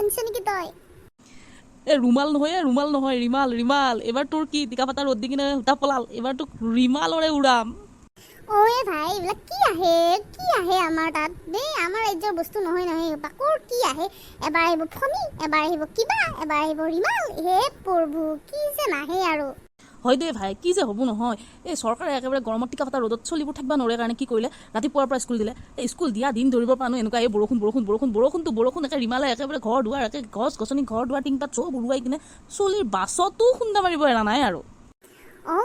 শুনছ নেকি তই ৰুমাল নহয় ৰিমাল এবাৰ তোৰ কি টিকা পাতা ৰ'দ দি কিনে হুটা পলাল এবাৰ তোক ৰিমালৰে উৰাম ওয়ে ভাই এইবিলাক কি আহে আমাৰ তাত দেই আমাৰ ৰাজ্যৰ বস্তু নহয় বাকৰ কি আহে এবাৰ আহিব ফমি এবাৰ আহিব কিবা এবাৰ আহিব ৰিমাল হে প্ৰভু কি যে নাহে আৰু হয় দেই ভাই কি যে হ'ব নহয় এই চৰকাৰে একেবাৰে গৰমত টিকা পাতা ৰ'দত চলিবোৰ থাকিব নোৱাৰে কাৰণে কি কৰিলে ৰাতিপুৱাৰ পৰা স্কুল দিলে এই স্কুল দিয়া দিন ধৰিব পৰা এনেকুৱা এই বৰষুণ একে ৰিমালে একেবাৰে ঘৰ দুৱাৰ একে গছ গছনি ঘৰ দুৱাৰ টিংপাত চব উৰুৱাই কিনে চলিৰ বাছতো খুন্দা মাৰিব এৰা নাই আৰু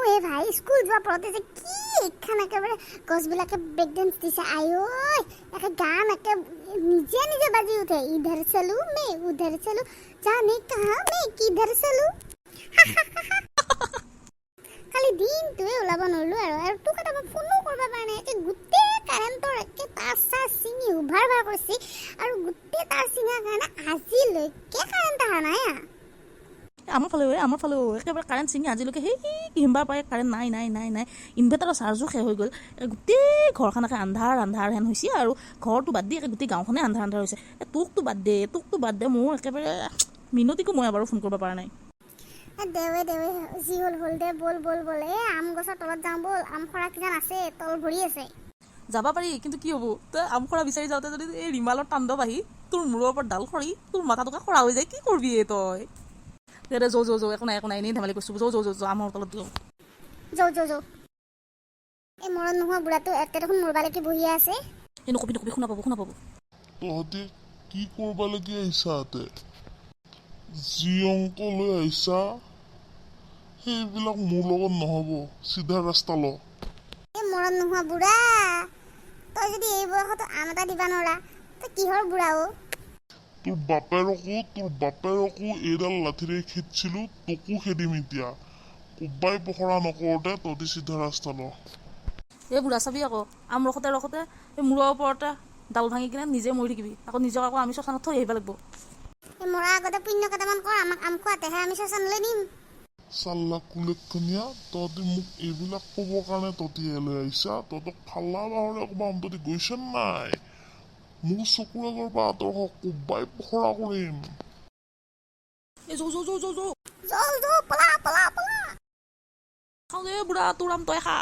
এই ভাই স্কুল যোৱা পৰতে যে কি এইখান একেবাৰে গছবিলাকে ব্ৰেক ডেন্স দিছে আয়ৈ একে গান একে নিজে বাজি উঠে ইধৰ চলো মে উধৰ চলো জানে কাহা মে কিধৰ চলো খালি দিনটোৱে ওলাব নোৱাৰিলো আৰু তোক এটা মই ফোনো কৰিব পৰা নাই একে গোটেই কাৰেণ্টৰ একে তাৰ চিঙি উভাৰ কৰিছে আৰু গোটেই তাৰ চিঙাৰ কাৰণে আজিলৈকে কাৰেণ্ট অহা নাই আমাৰ ফালেও একেবাৰে কাৰেণ্ট চিঙি আজিলৈকে সেই হিমবাৰ পাই কাৰেণ্ট নাই ইনভাৰ্টাৰৰ চাৰ্জো শেষ হৈ গ'ল গোটেই ঘৰখন একে আন্ধাৰ হেন হৈছে আৰু ঘৰটো বাদ দি একে গোটেই গাঁওখনে আন্ধাৰ হৈছে তোকতো বাদ দে মোৰ একেবাৰে মিনতিকো মই এবাৰো ফোন কৰিব পৰা নাই দেৱে যি হল দে বল আম গছৰ তলত যাওঁ বল আম খৰা কিজান আছে তল ভৰি আছে যাব পাৰি কিন্তু কি হ'ব তই আম খৰা বিচাৰি যাওঁতে যদি এই ৰিমালৰ তাণ্ডৱ আহি তোৰ মূৰৰ ওপৰত ডাল খৰি তোৰ মাথাটোকে খৰা হৈ যায় কি কৰিবি তই দে যৌ একো নাই এনেই ধেমালি কৰিছোঁ যৌ আমৰ তলত যৌ এই মৰণ নোহোৱা বুঢ়াটো একে দেখোন মৰবালৈকে বহি আছে এই নকবি শুনা পাব তহঁতে কি কৰবা লাগি আহিছা যি অংক লৈ আহিছা সেইবিলাক মোৰ লগত নহ'ব চিধা ৰাস্তা ল এই মৰণ নোহোৱা বুঢ়া তই যদি এই বয়সতো আম এটা দিবা নোৱাৰা তই কিহৰ বুঢ়া তোৰ বাপেৰকো এইডাল লাঠিৰে খেদিছিলো তোকো খেদিম এতিয়া কোবাই পখৰা নকৰোঁতে তহঁতি চিধা ৰাস্তা ল এই বুঢ়া চাবি আকৌ আম ৰখোতে এই মূৰৰ ওপৰতে ডাল ভাঙি কিনে নিজে মৰি থাকিবি আকৌ নিজক আকৌ আমি শ্মশানত থৈ আহিব লাগিব এই মৰা আগতে পুণ্য কেইটামান কৰ আমাক আম খোৱাতেহে আমি শ্মশানলৈ নিম চাল্লা কুলেকনীয়া তহঁতি মোক এইবিলাক ক'বৰ কাৰণে তহঁতি লৈ আহিছা তহঁতক ফালা বাহৰে অকণমান তহঁতি গৈছে নাই মোৰ চকুৰ আগৰ পৰা আঁতৰ হওক কোবাই পখৰা কৰিম এই যৌ পলা খাওঁ বুঢ়া তোৰ আম তই খা